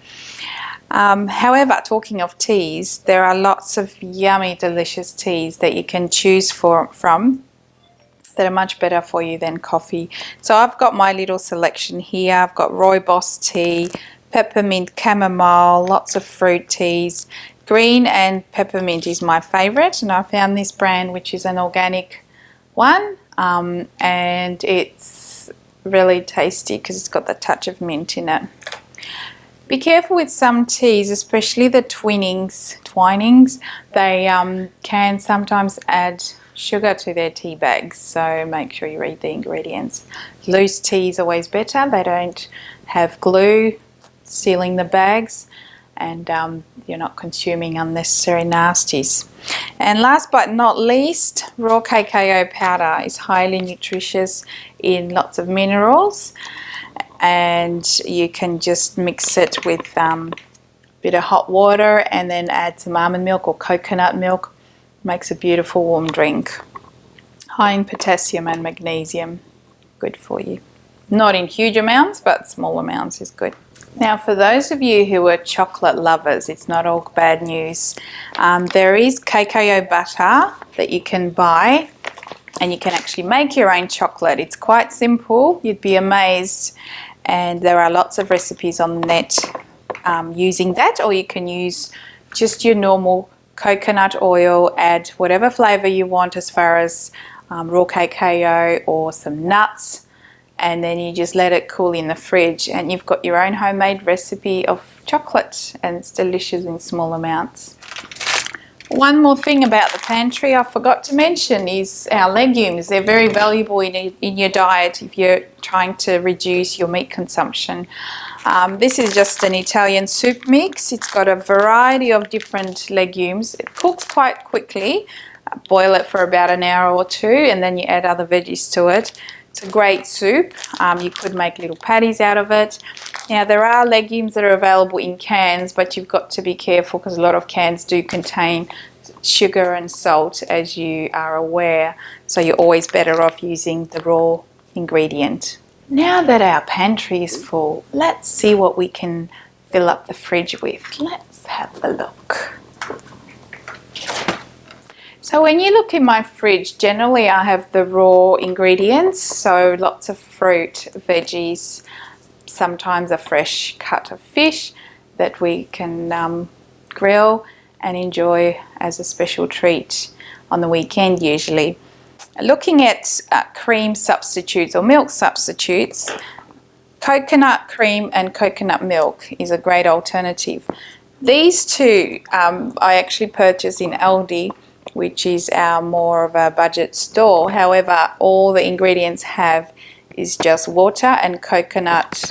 However, talking of teas, there are lots of yummy, delicious teas that you can choose from that are much better for you than coffee. So I've got my little selection here. I've got rooibos tea, peppermint chamomile, lots of fruit teas. Green and peppermint is my favourite, and I found this brand, which is an organic one, and it's really tasty because it's got the touch of mint in it. Be careful with some teas, especially the twinings, they can sometimes add sugar to their tea bags, so make sure you read the ingredients. Loose tea is always better. They don't have glue sealing the bags, and you're not consuming unnecessary nasties. And last but not least, raw cacao powder is highly nutritious in lots of minerals, and you can just mix it with a bit of hot water and then add some almond milk or coconut milk. Makes a beautiful warm drink. High in potassium and magnesium, good for you. Not in huge amounts, but small amounts is good. Now, for those of you who are chocolate lovers, it's not all bad news. There is cacao butter that you can buy, and you can actually make your own chocolate. It's quite simple, you'd be amazed, and there are lots of recipes on the net using that, or you can use just your normal coconut oil, add whatever flavour you want as far as raw cacao or some nuts, and then you just let it cool in the fridge, and you've got your own homemade recipe of chocolate, and it's delicious in small amounts. One more thing about the pantry I forgot to mention is our legumes. They're very valuable in your diet if you're trying to reduce your meat consumption. This is just an Italian soup mix. It's got a variety of different legumes. It cooks quite quickly. Boil it for about an hour or two, and then you add other veggies to it. It's a great soup. You could make little patties out of it. Now, there are legumes that are available in cans, but you've got to be careful because a lot of cans do contain sugar and salt, as you are aware. So you're always better off using the raw ingredient. Now that our pantry is full, let's see what we can fill up the fridge with. Let's have a look. So when you look in my fridge, generally I have the raw ingredients, so lots of fruit, veggies, sometimes a fresh cut of fish that we can grill and enjoy as a special treat on the weekend usually. Looking at cream substitutes or milk substitutes, coconut cream and coconut milk is a great alternative. These two I actually purchased in Aldi, which is our more of a budget store. However, all the ingredients have is just water and coconut.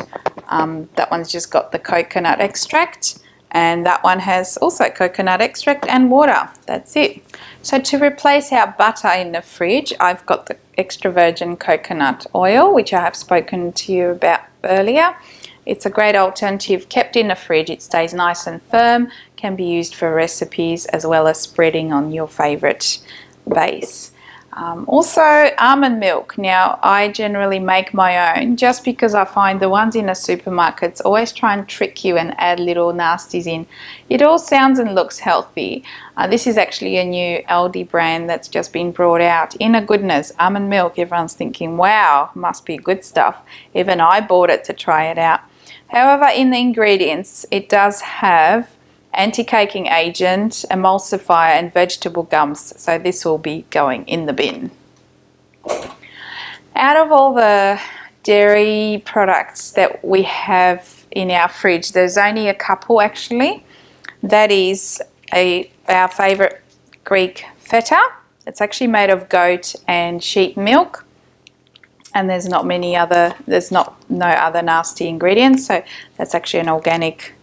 That one's just got the coconut extract, and that one has also coconut extract and water. That's it. So to replace our butter in the fridge, I've got the extra virgin coconut oil, which I have spoken to you about earlier. It's a great alternative. Kept in the fridge, it stays nice and firm, can be used for recipes as well as spreading on your favourite base. Also, almond milk. Now, I generally make my own just because I find the ones in the supermarkets always try and trick you and add little nasties in. It all sounds and looks healthy. This is actually a new Aldi brand that's just been brought out. Inner goodness, almond milk. Everyone's thinking, wow, must be good stuff. Even I bought it to try it out. However, in the ingredients, it does have anti-caking agent, emulsifier and vegetable gums. So this will be going in the bin. Out of all the dairy products that we have in our fridge, there's only a couple actually. That is our favourite Greek feta. It's actually made of goat and sheep milk, and there's no other nasty ingredients. So that's actually an organic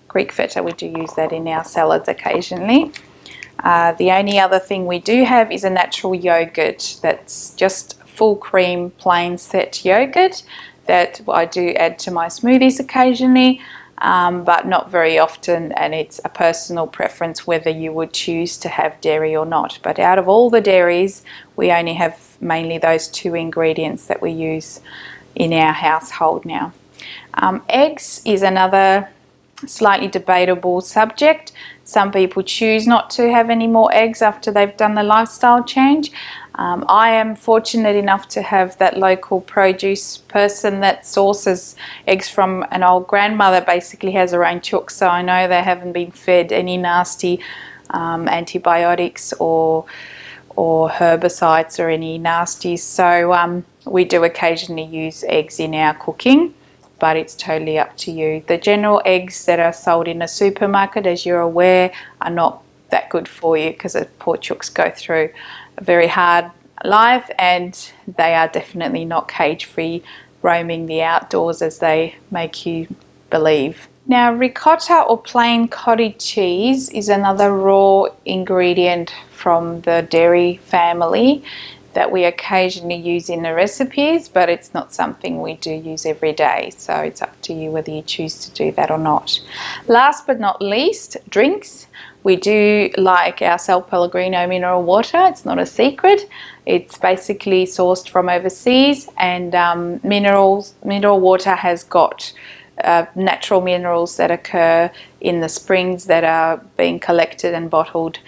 Greek feta. We do use that in our salads occasionally. The only other thing we do have is a natural yogurt that's just full cream plain set yogurt that I do add to my smoothies occasionally, but not very often, and it's a personal preference whether you would choose to have dairy or not. But out of all the dairies, we only have mainly those two ingredients that we use in our household now. Eggs is another slightly debatable subject. Some people choose not to have any more eggs after they've done the lifestyle change. I am fortunate enough to have that local produce person that sources eggs from an old grandmother, basically has her own chooks, so I know they haven't been fed any nasty antibiotics or herbicides or any nasties. So we do occasionally use eggs in our cooking, but it's totally up to you. The general eggs that are sold in a supermarket, as you're aware, are not that good for you because the poor chooks go through a very hard life, and they are definitely not cage-free, roaming the outdoors as they make you believe. Now, ricotta or plain cottage cheese is another raw ingredient from the dairy family that we occasionally use in the recipes, but it's not something we do use every day, so it's up to you whether you choose to do that or not. Last but not least, drinks. We do like our San Pellegrino mineral water. It's not a secret. It's basically sourced from overseas, and mineral water has got natural minerals that occur in the springs that are being collected and bottled.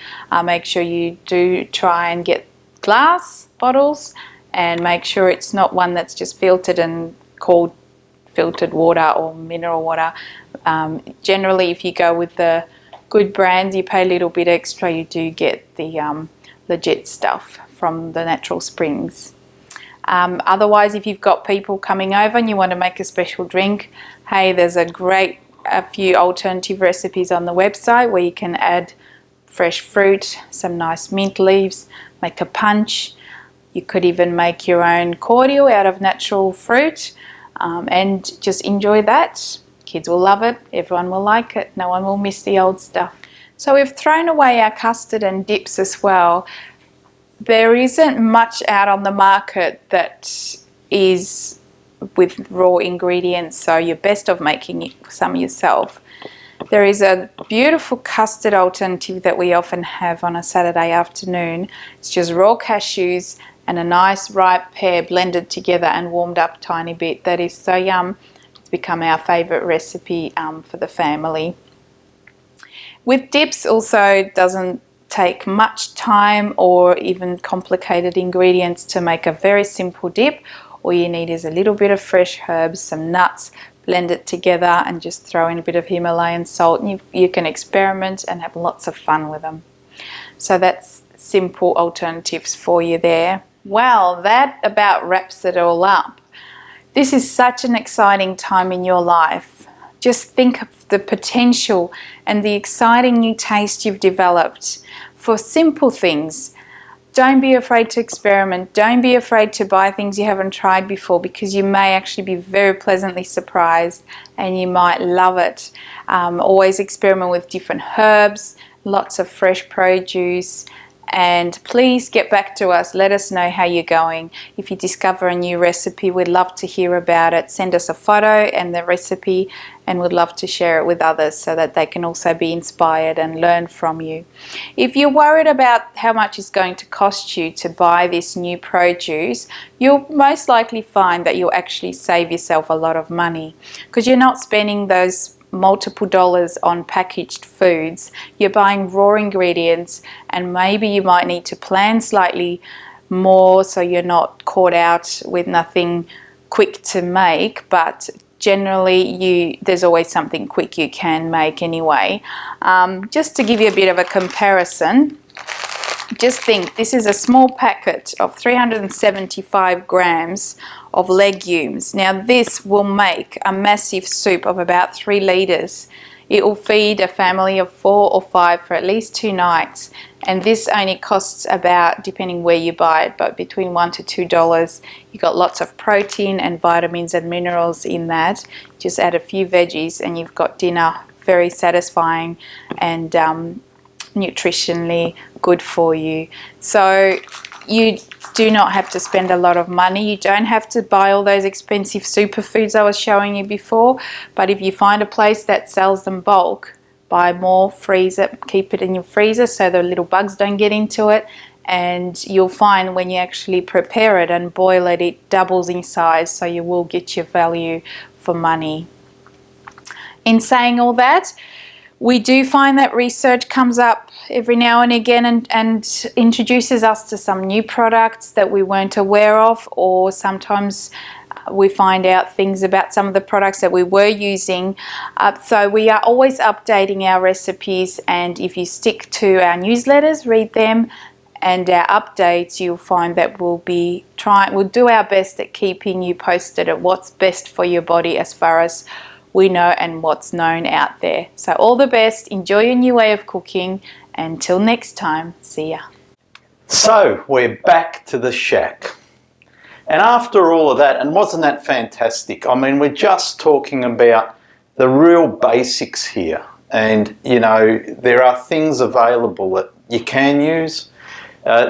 Make sure you do try and get glass bottles, and make sure it's not one that's just filtered and called filtered water or mineral water. Generally, if you go with the good brands, you pay a little bit extra, you do get the legit stuff from the natural springs. Otherwise, if you've got people coming over and you want to make a special drink, hey, there's a few alternative recipes on the website where you can add fresh fruit, some nice mint leaves, make a punch. You could even make your own cordial out of natural fruit, and just enjoy that. Kids will love it, everyone will like it, no one will miss the old stuff. So we've thrown away our custard and dips as well. There isn't much out on the market that is with raw ingredients, so you're best off making some yourself. There is a beautiful custard alternative that we often have on a Saturday afternoon. It's just raw cashews and a nice ripe pear blended together and warmed up a tiny bit. That is so yum. It's become our favourite recipe for the family. With dips also doesn't take much time or even complicated ingredients to make a very simple dip. All you need is a little bit of fresh herbs, some nuts, blend it together and just throw in a bit of Himalayan salt, and you can experiment and have lots of fun with them. So that's simple alternatives for you there. Well, that about wraps it all up. This is such an exciting time in your life. Just think of the potential and the exciting new taste you've developed for simple things. Don't be afraid to experiment. Don't be afraid to buy things you haven't tried before, because you may actually be very pleasantly surprised and you might love it. Always experiment with different herbs, lots of fresh produce, and please get back to us. Let us know how you're going. If you discover a new recipe, we'd love to hear about it. Send us a photo and the recipe, and we'd love to share it with others so that they can also be inspired and learn from you. If you're worried about how much it's going to cost you to buy this new produce, you'll most likely find that you'll actually save yourself a lot of money, because you're not spending those multiple dollars on packaged foods. You're buying raw ingredients, and maybe you might need to plan slightly more so you're not caught out with nothing quick to make, but generally there's always something quick you can make anyway. Just to give you a bit of a comparison, just think, this is a small packet of 375 grams of legumes. Now this will make a massive soup of about 3 litres. It will feed a family of 4 or 5 for at least 2 nights. And this only costs about, depending where you buy it, but between $1 to $2. You've got lots of protein and vitamins and minerals in that. Just add a few veggies and you've got dinner very satisfying and nutritionally good for you. So you do not have to spend a lot of money. You don't have to buy all those expensive superfoods I was showing you before, but if you find a place that sells them bulk, buy more, freeze it, keep it in your freezer so the little bugs don't get into it, and you'll find when you actually prepare it and boil it, it doubles in size, so you will get your value for money. In saying all that, we do find that research comes up every now and again and introduces us to some new products that we weren't aware of, or sometimes we find out things about some of the products that we were using. So we are always updating our recipes, and if you stick to our newsletters, read them, and our updates, you'll find that we'll do our best at keeping you posted at what's best for your body as far as we know and what's known out there. So all the best, enjoy your new way of cooking. Until next time, see ya. So we're back to the shack. And after all of that, and wasn't that fantastic? I mean, we're just talking about the real basics here. And, you know, there are things available that you can use.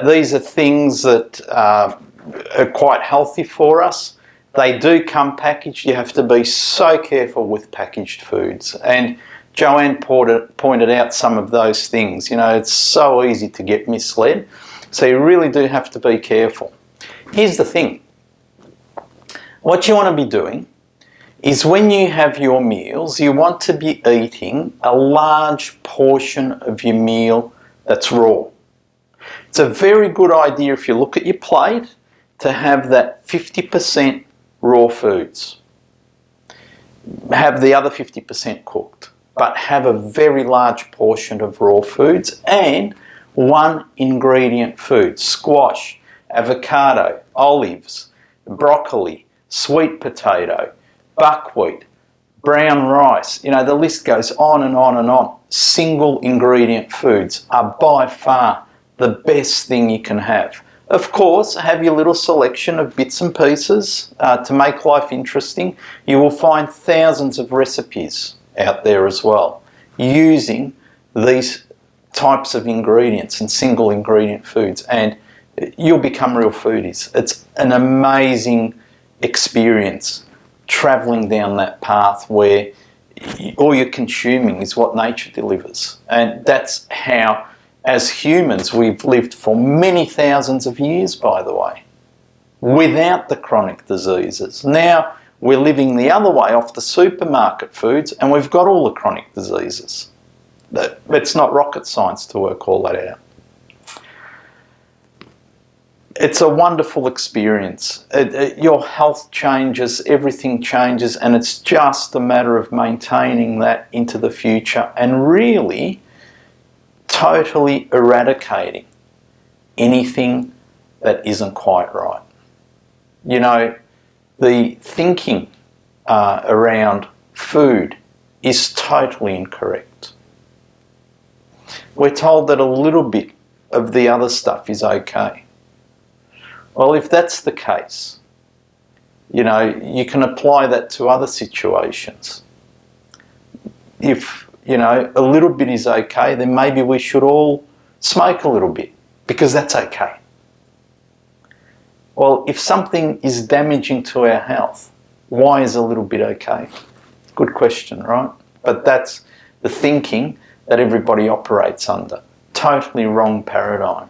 These are things that are quite healthy for us. They do come packaged. You have to be so careful with packaged foods. And Joanne pointed out some of those things. You know, it's so easy to get misled. So you really do have to be careful. Here's the thing. What you want to be doing is when you have your meals, you want to be eating a large portion of your meal that's raw. It's a very good idea, if you look at your plate, to have that 50% raw foods. Have the other 50% cooked, but have a very large portion of raw foods and one ingredient food: squash, avocado, olives, broccoli, sweet potato, buckwheat, brown rice. You know, the list goes on and on and on. Single ingredient foods are by far the best thing you can have. Of course, have your little selection of bits and pieces to make life interesting. You will find thousands of recipes out there as well using these types of ingredients and single ingredient foods, and you'll become real foodies. It's an amazing experience traveling down that path where all you're consuming is what nature delivers. And that's how, as humans, we've lived for many thousands of years, by the way, without the chronic diseases. Now we're living the other way, off the supermarket foods, and we've got all the chronic diseases. It's not rocket science to work all that out. It's a wonderful experience. Your health changes, everything changes, and it's just a matter of maintaining that into the future and really totally eradicating anything that isn't quite right. You know, the thinking around food is totally incorrect. We're told that a little bit of the other stuff is okay. Well, if that's the case, you know, you can apply that to other situations. If, you know, a little bit is okay, then maybe we should all smoke a little bit, because that's okay. Well, if something is damaging to our health, why is a little bit okay? Good question, right? But that's the thinking that everybody operates under. Totally wrong paradigm.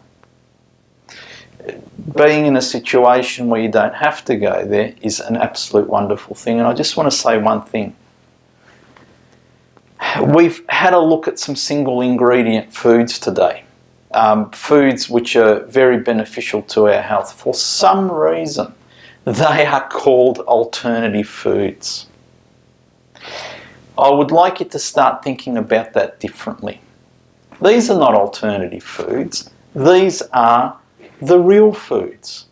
Being in a situation where you don't have to go there is an absolute wonderful thing. And I just want to say one thing. We've had a look at some single ingredient foods today. Foods which are very beneficial to our health. For some reason, they are called alternative foods. I would like you to start thinking about that differently. These are not alternative foods. These are the real foods.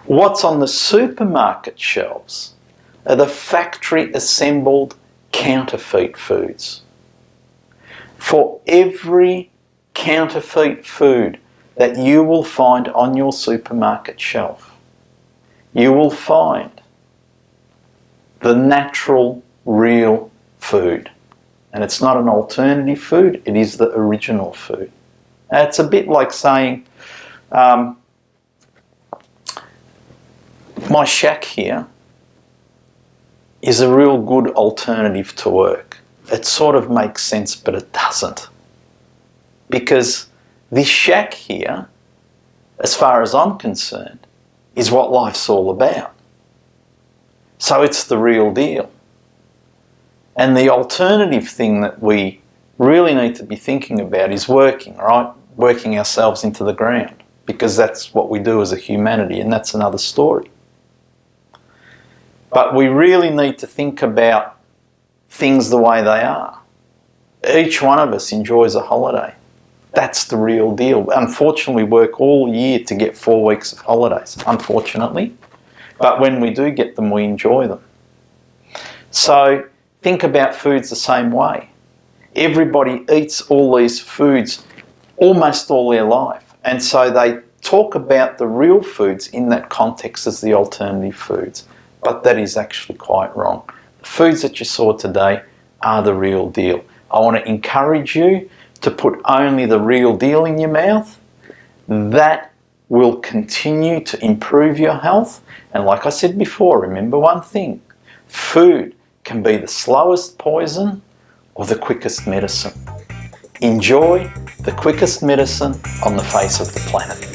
What's on the supermarket shelves are the factory assembled counterfeit foods. For every counterfeit food that you will find on your supermarket shelf, you will find the natural, real food. And it's not an alternative food, it is the original food. And it's a bit like saying, my shack here is a real good alternative to work. It sort of makes sense, but it doesn't. Because this shack here, as far as I'm concerned, is what life's all about. So it's the real deal. And the alternative thing that we really need to be thinking about is working, right? Working ourselves into the ground, because that's what we do as a humanity, and that's another story. But we really need to think about things the way they are. Each one of us enjoys a holiday. That's the real deal. Unfortunately, we work all year to get 4 weeks of holidays, unfortunately. But when we do get them, we enjoy them. So think about foods the same way. Everybody eats all these foods almost all their life. And so they talk about the real foods in that context as the alternative foods. But that is actually quite wrong. The foods that you saw today are the real deal. I want to encourage you to put only the real deal in your mouth. That will continue to improve your health. And like I said before, remember one thing. Food can be the slowest poison or the quickest medicine. Enjoy the quickest medicine on the face of the planet.